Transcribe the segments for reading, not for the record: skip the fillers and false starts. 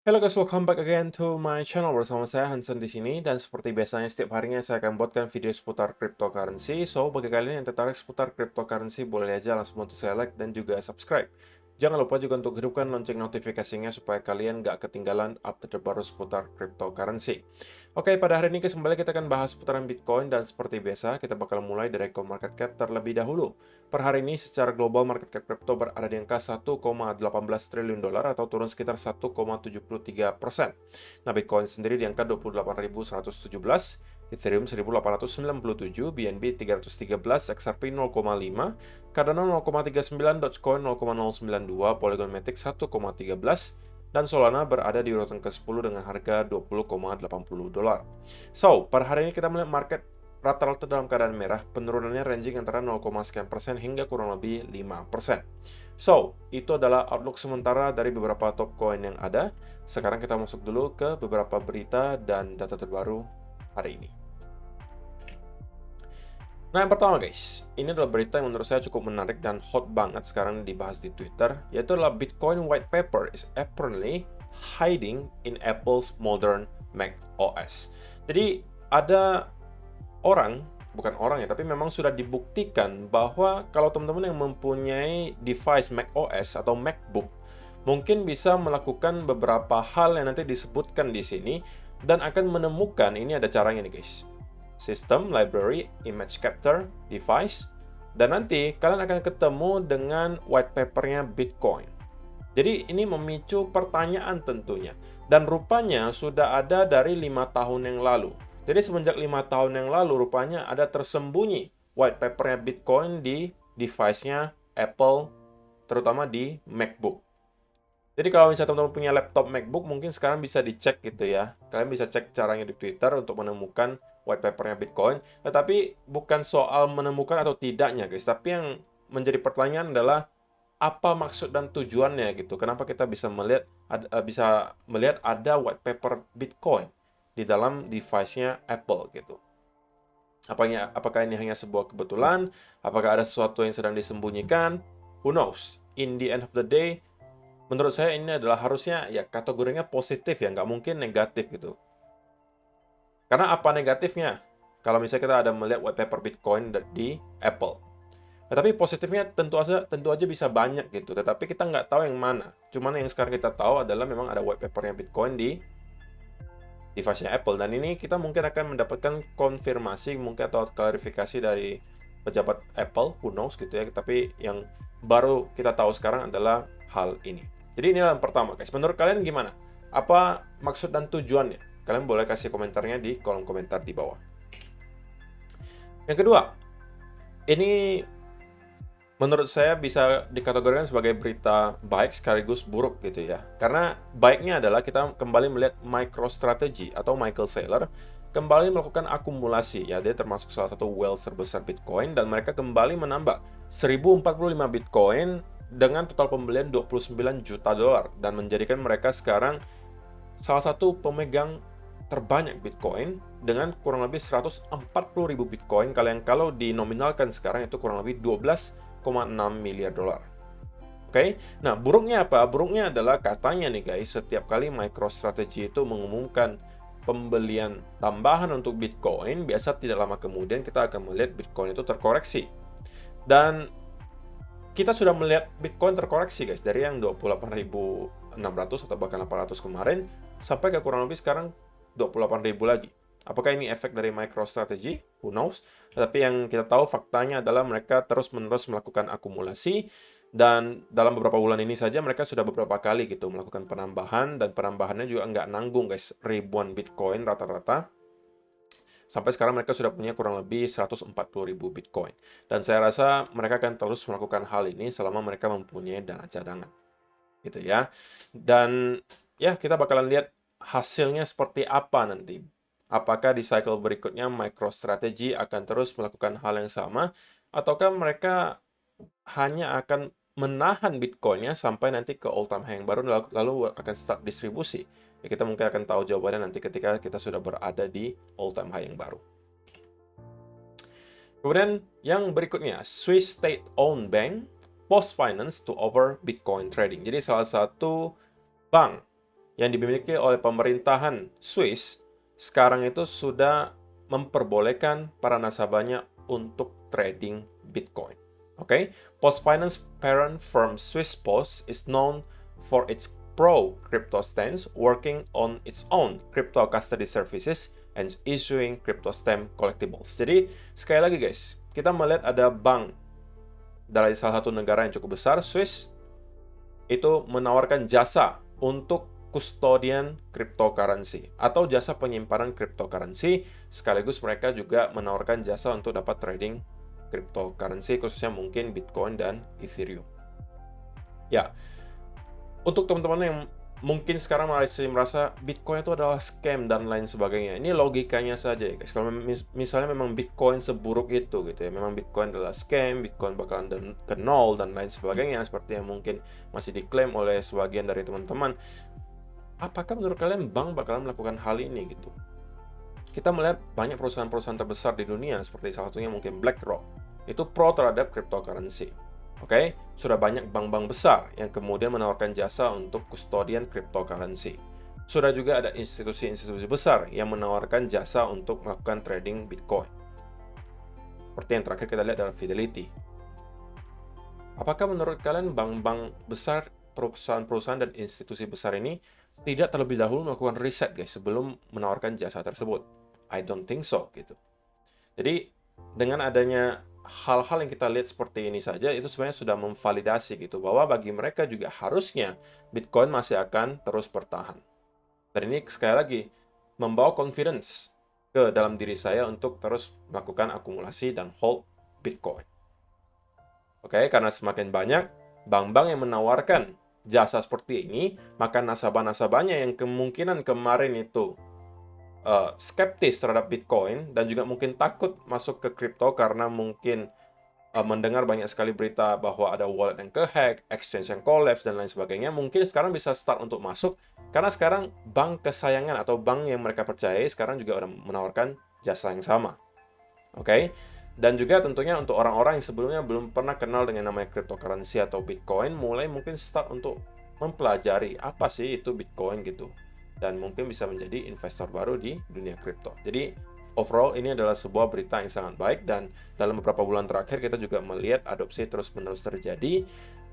Hello guys, welcome back again to my channel. Bersama saya Hansen di sini, dan seperti biasanya setiap harinya saya akan buatkan video seputar cryptocurrency. So, bagi kalian yang tertarik seputar cryptocurrency, boleh aja langsung bantu saya like dan juga subscribe. Jangan lupa juga untuk hidupkan lonceng notifikasinya supaya kalian nggak ketinggalan update terbaru seputar cryptocurrency. Oke, pada hari ini kembali kita akan bahas seputaran Bitcoin, dan seperti biasa kita bakal mulai dari CoinMarketCap terlebih dahulu. Per hari ini secara global market cap crypto berada di angka 1,18 triliun dolar atau turun sekitar 1,73%. Nah, Bitcoin sendiri di angka 28.117, Ethereum 1.897, BNB 313, XRP 0,5, Cardano 0,39, Dogecoin 0,092, Polygon Matic 1,13, dan Solana berada di urutan ke-10 dengan harga 20,80 dolar. So, per hari ini kita melihat market rata-rata dalam keadaan merah, penurunannya ranging antara 0, sekian persen hingga kurang lebih 5%. So, itu adalah outlook sementara dari beberapa top coin yang ada. Sekarang kita masuk dulu ke beberapa berita dan data terbaru hari ini. Nah, yang pertama guys, ini adalah berita yang menurut saya cukup menarik dan hot banget sekarang dibahas di Twitter, yaitu adalah Bitcoin White Paper is apparently hiding in Apple's modern Mac OS. Jadi, ada orang, bukan orang ya, tapi memang sudah dibuktikan bahwa kalau teman-teman yang mempunyai device Mac OS atau MacBook, mungkin bisa melakukan beberapa hal yang nanti disebutkan di sini, dan akan menemukan, ini ada caranya nih guys, System, Library, Image Capture, Device, dan nanti kalian akan ketemu dengan white papernya Bitcoin. Jadi ini memicu pertanyaan tentunya, dan rupanya sudah ada dari 5 tahun yang lalu. Jadi semenjak 5 tahun yang lalu rupanya ada tersembunyi white papernya Bitcoin di device-nya Apple, terutama di MacBook. Jadi kalau misalnya teman-teman punya laptop MacBook, mungkin sekarang bisa dicek gitu ya. Kalian bisa cek caranya di Twitter untuk menemukan white papernya Bitcoin. Tetapi bukan soal menemukan atau tidaknya guys, tapi yang menjadi pertanyaan adalah apa maksud dan tujuannya gitu. Kenapa kita bisa melihat ada white paper Bitcoin di dalam device-nya Apple gitu. Apakah ini hanya sebuah kebetulan? Apakah ada sesuatu yang sedang disembunyikan? Who knows? In the end of the day, menurut saya ini adalah harusnya ya kategorinya positif ya, nggak mungkin negatif gitu. Karena apa negatifnya? Kalau misalnya kita ada melihat white paper Bitcoin di Apple. Tetapi positifnya tentu aja bisa banyak gitu. Tetapi kita nggak tahu yang mana. Cuman yang sekarang kita tahu adalah memang ada white papernya Bitcoin di device-nya Apple. Dan ini kita mungkin akan mendapatkan konfirmasi mungkin atau klarifikasi dari pejabat Apple, who knows gitu ya. Tapi yang baru kita tahu sekarang adalah hal ini. Jadi inilah yang pertama guys. Menurut kalian gimana? Apa maksud dan tujuannya? Kalian boleh kasih komentarnya di kolom komentar di bawah. Yang kedua, ini menurut saya bisa dikategorikan sebagai berita baik sekaligus buruk gitu ya. Karena baiknya adalah kita kembali melihat MicroStrategy atau Michael Saylor kembali melakukan akumulasi ya. Dia termasuk salah satu whales terbesar Bitcoin, dan mereka kembali menambah 1045 Bitcoin dengan total pembelian 29 juta dolar dan menjadikan mereka sekarang salah satu pemegang terbanyak Bitcoin dengan kurang lebih 140.000 Bitcoin, kalau dinominalkan sekarang itu kurang lebih 12,6 miliar dolar. Oke, nah buruknya apa? Buruknya adalah katanya nih guys, setiap kali MicroStrategy itu mengumumkan pembelian tambahan untuk Bitcoin, biasa tidak lama kemudian kita akan melihat Bitcoin itu terkoreksi. Dan kita sudah melihat Bitcoin terkoreksi guys, dari yang 28.600 atau bahkan 800 kemarin sampai ke kurang lebih sekarang 28.000 lagi. Apakah ini efek dari MicroStrategy? Who knows? Tapi yang kita tahu faktanya adalah mereka terus-menerus melakukan akumulasi, dan dalam beberapa bulan ini saja mereka sudah beberapa kali gitu melakukan penambahan, dan penambahannya juga nggak nanggung guys, ribuan Bitcoin rata-rata. Sampai sekarang mereka sudah punya kurang lebih 140.000 Bitcoin. Dan saya rasa mereka akan terus melakukan hal ini selama mereka mempunyai dana cadangan. Gitu ya. Dan ya kita bakalan lihat hasilnya seperti apa nanti. Apakah di cycle berikutnya MicroStrategy akan terus melakukan hal yang sama, ataukah mereka hanya akan menahan Bitcoin-nya sampai nanti ke all time high yang baru lalu akan start distribusi. Ya, kita mungkin akan tahu jawabannya nanti ketika kita sudah berada di all time high yang baru. Kemudian yang berikutnya, Swiss state-owned bank post finance to over Bitcoin trading. Jadi salah satu bank yang dimiliki oleh pemerintahan Swiss sekarang itu sudah memperbolehkan para nasabahnya untuk trading Bitcoin. Oke, Post Finance parent firm Swiss Post is known for its pro-crypto stance, working on its own crypto custody services and issuing crypto stamp collectibles. Jadi, sekali lagi guys, kita melihat ada bank dari salah satu negara yang cukup besar, Swiss, itu menawarkan jasa untuk custodian cryptocurrency atau jasa penyimpanan cryptocurrency, sekaligus mereka juga menawarkan jasa untuk dapat trading cryptocurrency, khususnya mungkin Bitcoin dan Ethereum. Ya, untuk teman-teman yang mungkin sekarang masih merasa Bitcoin itu adalah scam dan lain sebagainya, ini logikanya saja ya guys. Kalau misalnya memang Bitcoin seburuk itu gitu ya, memang Bitcoin adalah scam, Bitcoin bakalan ke nol dan lain sebagainya, seperti yang mungkin masih diklaim oleh sebagian dari teman-teman, apakah menurut kalian bank bakalan melakukan hal ini gitu? Kita melihat banyak perusahaan-perusahaan terbesar di dunia, seperti salah satunya mungkin BlackRock, itu pro terhadap cryptocurrency. Oke, sudah banyak bank-bank besar yang kemudian menawarkan jasa untuk custodian cryptocurrency. Sudah juga ada institusi-institusi besar yang menawarkan jasa untuk melakukan trading Bitcoin. Seperti yang terakhir kita lihat adalah Fidelity. Apakah menurut kalian bank-bank besar, perusahaan-perusahaan dan institusi besar ini tidak terlebih dahulu melakukan riset guys sebelum menawarkan jasa tersebut? I don't think so gitu. Jadi dengan adanya hal-hal yang kita lihat seperti ini saja, itu sebenarnya sudah memvalidasi gitu, bahwa bagi mereka juga harusnya Bitcoin masih akan terus bertahan. Dan ini sekali lagi membawa confidence ke dalam diri saya untuk terus melakukan akumulasi dan hold Bitcoin. Oke, karena semakin banyak bank-bank yang menawarkan jasa seperti ini, maka nasabah-nasabahnya yang kemungkinan kemarin itu skeptis terhadap Bitcoin dan juga mungkin takut masuk ke kripto karena mungkin mendengar banyak sekali berita bahwa ada wallet yang kehack, exchange yang collapse, dan lain sebagainya, mungkin sekarang bisa start untuk masuk karena sekarang bank kesayangan atau bank yang mereka percayai sekarang juga udah menawarkan jasa yang sama. Oke? Dan juga tentunya untuk orang-orang yang sebelumnya belum pernah kenal dengan namanya cryptocurrency atau Bitcoin, mulai mungkin start untuk mempelajari apa sih itu Bitcoin gitu. Dan mungkin bisa menjadi investor baru di dunia kripto. Jadi overall ini adalah sebuah berita yang sangat baik, dan dalam beberapa bulan terakhir kita juga melihat adopsi terus-menerus terjadi,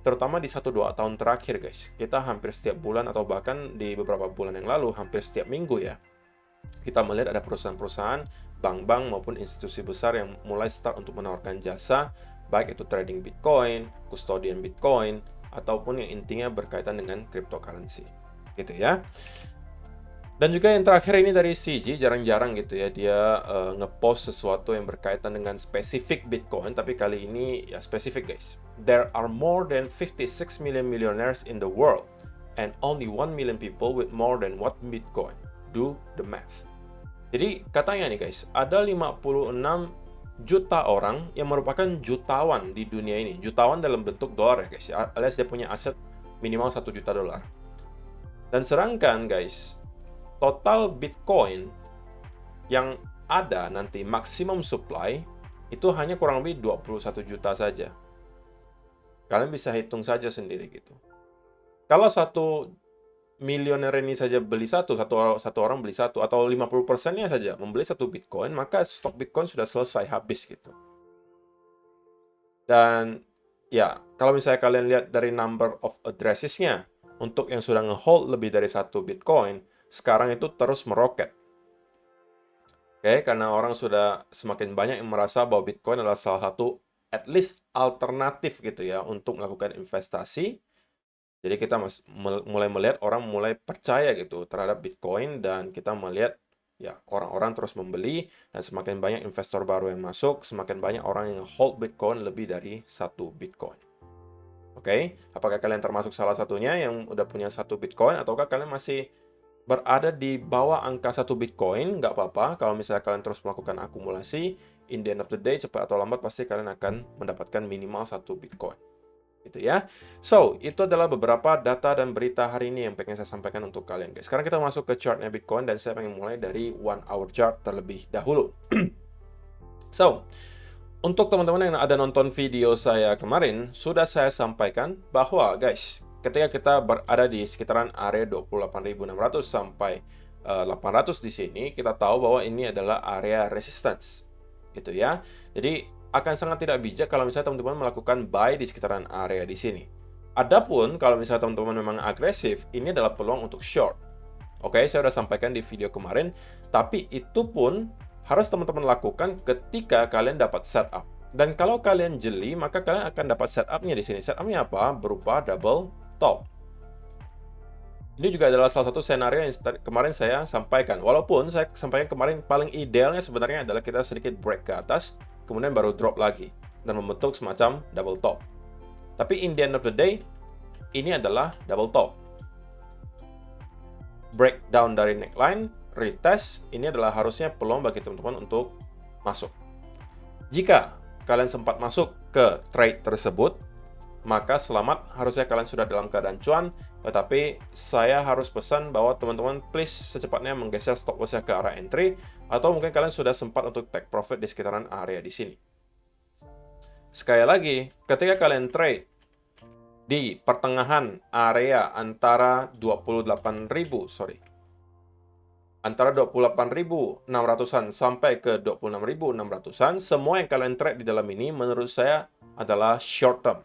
terutama di 1-2 tahun terakhir guys. Kita hampir setiap bulan atau bahkan di beberapa bulan yang lalu hampir setiap minggu ya, kita melihat ada perusahaan-perusahaan, bank-bank maupun institusi besar yang mulai start untuk menawarkan jasa, baik itu trading Bitcoin, custodian Bitcoin, ataupun yang intinya berkaitan dengan cryptocurrency. Gitu ya. Dan juga yang terakhir ini dari CG, jarang-jarang gitu ya dia ngepost sesuatu yang berkaitan dengan spesifik Bitcoin, tapi kali ini ya spesifik guys. There are more than 56 million millionaires in the world and only 1 million people with more than 1 Bitcoin. Do the math. Jadi katanya nih guys, ada 56 juta orang yang merupakan jutawan di dunia ini. Jutawan dalam bentuk dolar ya guys, alias dia punya aset minimal 1 juta dolar. Dan sedangkan guys, total Bitcoin yang ada nanti maksimum supply itu hanya kurang lebih 21 juta saja. Kalian bisa hitung saja sendiri gitu. Kalau 1 milioner ini saja beli satu orang beli satu, atau 50%-nya saja membeli 1 Bitcoin, maka stok Bitcoin sudah selesai habis gitu. Dan ya, kalau misalnya kalian lihat dari number of addresses-nya, untuk yang sudah nge-hold lebih dari 1 Bitcoin, sekarang itu terus meroket. Oke, karena orang sudah semakin banyak yang merasa bahwa Bitcoin adalah salah satu at least alternatif gitu ya untuk melakukan investasi. Jadi kita mulai melihat orang mulai percaya gitu terhadap Bitcoin, dan kita melihat ya orang-orang terus membeli, dan semakin banyak investor baru yang masuk, semakin banyak orang yang hold Bitcoin lebih dari 1 Bitcoin. Oke, apakah kalian termasuk salah satunya yang udah punya 1 Bitcoin, ataukah kalian masih berada di bawah angka 1 Bitcoin? Nggak apa-apa, kalau misalnya kalian terus melakukan akumulasi, in the end of the day, cepat atau lambat pasti kalian akan mendapatkan minimal 1 Bitcoin. Gitu ya. So, itu adalah beberapa data dan berita hari ini yang pengen saya sampaikan untuk kalian guys. Sekarang kita masuk ke chartnya Bitcoin, dan saya pengen mulai dari 1 hour chart terlebih dahulu. So, untuk teman-teman yang ada nonton video saya kemarin, sudah saya sampaikan bahwa guys, ketika kita berada di sekitaran area 28.600 sampai 800 di sini, kita tahu bahwa ini adalah area resistance, gitu ya. Jadi akan sangat tidak bijak kalau misalnya teman-teman melakukan buy di sekitaran area di sini. Adapun kalau misalnya teman-teman memang agresif, ini adalah peluang untuk short. Oke, saya sudah sampaikan di video kemarin, tapi itu pun harus teman-teman lakukan ketika kalian dapat setup. Dan kalau kalian jeli, maka kalian akan dapat setupnya di sini. Setupnya apa? Berupa double top. Ini juga adalah salah satu skenario yang kemarin saya sampaikan. Walaupun saya sampaikan kemarin paling idealnya sebenarnya adalah kita sedikit break ke atas, kemudian baru drop lagi dan membentuk semacam double top. Tapi in the end of the day, ini adalah double top. Breakdown dari neckline, retest, ini adalah harusnya peluang bagi teman-teman untuk masuk. Jika kalian sempat masuk ke trade tersebut, maka selamat, harusnya kalian sudah dalam keadaan cuan. Tetapi saya harus pesan bahwa teman-teman please secepatnya menggeser stop loss-nya ke arah entry, atau mungkin kalian sudah sempat untuk take profit di sekitaran area di sini. Sekali lagi, ketika kalian trade di pertengahan area antara 28.600-an sampai ke 26.600-an, semua yang kalian trade di dalam ini menurut saya adalah short term.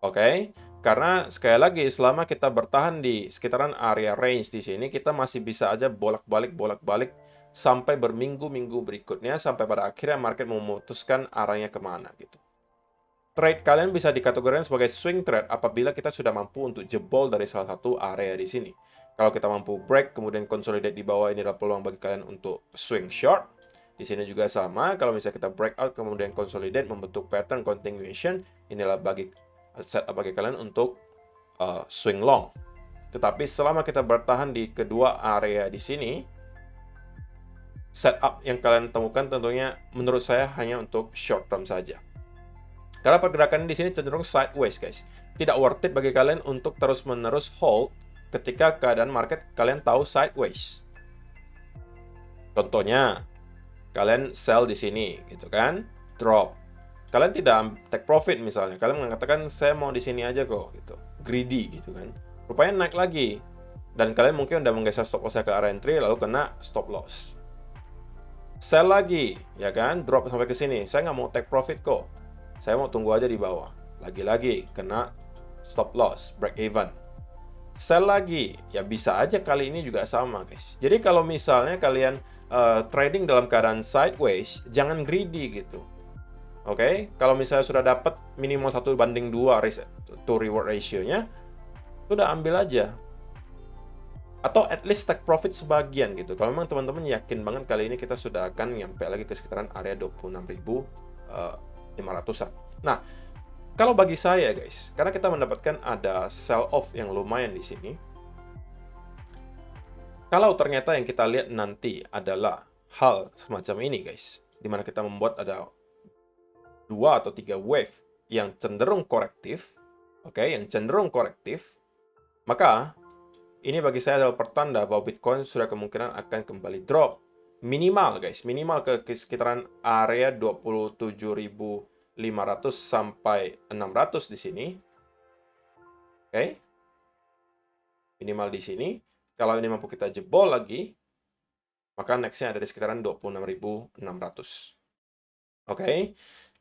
Oke, karena sekali lagi selama kita bertahan di sekitaran area range di sini, kita masih bisa aja bolak-balik sampai berminggu-minggu berikutnya, sampai pada akhirnya market memutuskan arahnya kemana gitu. Trade kalian bisa dikategorikan sebagai swing trade apabila kita sudah mampu untuk jebol dari salah satu area di sini. Kalau kita mampu break kemudian consolidate di bawah, ini adalah peluang bagi kalian untuk swing short. Di sini juga sama, kalau misalnya kita breakout kemudian consolidate membentuk pattern continuation, inilah setup bagi kalian untuk swing long. Tetapi selama kita bertahan di kedua area di sini, setup yang kalian temukan tentunya menurut saya hanya untuk short term saja. Karena pergerakan di sini cenderung sideways, guys. Tidak worth it bagi kalian untuk terus-menerus hold ketika keadaan market kalian tahu sideways. Contohnya, kalian sell di sini, gitu kan? Drop. Kalian tidak take profit misalnya, kalian mengatakan saya mau di sini aja kok, gitu, greedy gitu kan. Rupanya naik lagi, dan kalian mungkin udah menggeser stop loss ke arah entry lalu kena stop loss. Sell lagi, ya kan, drop sampai ke sini, saya nggak mau take profit kok, saya mau tunggu aja di bawah. Lagi-lagi kena stop loss, break even. Sell lagi, ya bisa aja kali ini juga sama guys. Jadi kalau misalnya kalian trading dalam keadaan sideways, jangan greedy gitu. Oke, kalau misalnya sudah dapat minimal 1:2 risk to reward ratio-nya, sudah ambil aja. Atau at least take profit sebagian gitu. Kalau memang teman-teman yakin banget kali ini kita sudah akan nyampe lagi ke sekitaran area 26.500-an. Nah, kalau bagi saya guys, karena kita mendapatkan ada sell off yang lumayan di sini. Kalau ternyata yang kita lihat nanti adalah hal semacam ini guys, dimana kita membuat ada 2 atau 3 wave yang cenderung korektif, oke, yang cenderung korektif, maka ini bagi saya adalah pertanda bahwa Bitcoin sudah kemungkinan akan kembali drop. Minimal guys, minimal ke sekitaran area 27.500 sampai 600 di sini. Oke. Minimal di sini. Kalau ini mampu kita jebol lagi, maka next-nya ada di sekitaran 26.600. Oke.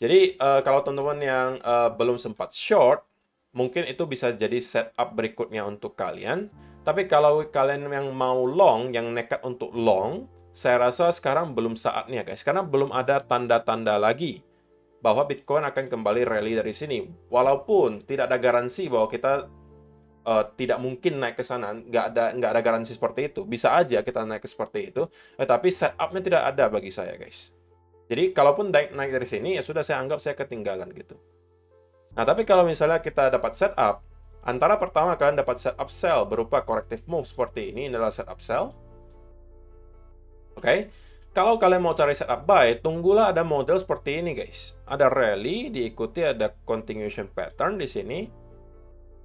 Jadi kalau teman-teman yang belum sempat short, mungkin itu bisa jadi setup berikutnya untuk kalian. Tapi kalau kalian yang mau long, yang nekat untuk long, saya rasa sekarang belum saatnya guys. Karena belum ada tanda-tanda lagi bahwa Bitcoin akan kembali rally dari sini. Walaupun tidak ada garansi bahwa kita tidak mungkin naik ke sana, nggak ada garansi seperti itu. Bisa aja kita naik ke seperti itu, tapi setupnya tidak ada bagi saya guys. Jadi kalaupun naik dari sini, ya sudah saya anggap saya ketinggalan gitu. Nah, tapi kalau misalnya kita dapat setup, antara pertama kalian dapat setup sell berupa corrective move seperti ini adalah setup sell. Oke. Kalau kalian mau cari setup buy, tunggulah ada model seperti ini guys. Ada rally, diikuti ada continuation pattern di sini,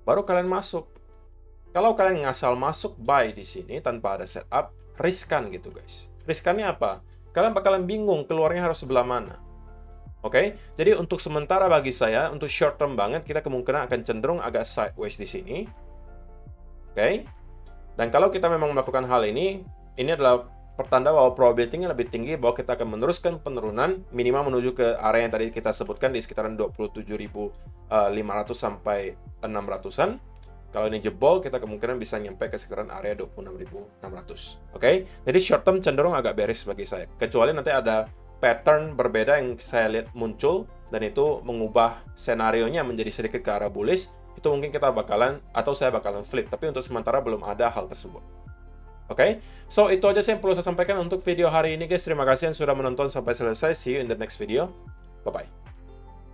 baru kalian masuk. Kalau kalian ngasal masuk buy di sini tanpa ada setup, riskan gitu guys. Riskannya apa? Kalian bakalan bingung keluarnya harus sebelah mana. Oke, jadi untuk sementara bagi saya, untuk short term banget, kita kemungkinan akan cenderung agak sideways di sini. Oke, dan kalau kita memang melakukan hal ini adalah pertanda bahwa probability-nya lebih tinggi bahwa kita akan meneruskan penurunan minimal menuju ke area yang tadi kita sebutkan di sekitaran 27.500 sampai 600-an. Kalau ini jebol, kita kemungkinan bisa nyampe ke sekitaran area 26.600. Oke, jadi short term cenderung agak bearish bagi saya. Kecuali nanti ada pattern berbeda yang saya lihat muncul, dan itu mengubah senarionya menjadi sedikit ke arah bullish, itu mungkin kita bakalan, atau saya bakalan flip. Tapi untuk sementara belum ada hal tersebut. Oke, so itu aja sih yang perlu saya sampaikan untuk video hari ini guys. Terima kasih yang sudah menonton sampai selesai. See you in the next video. Bye-bye.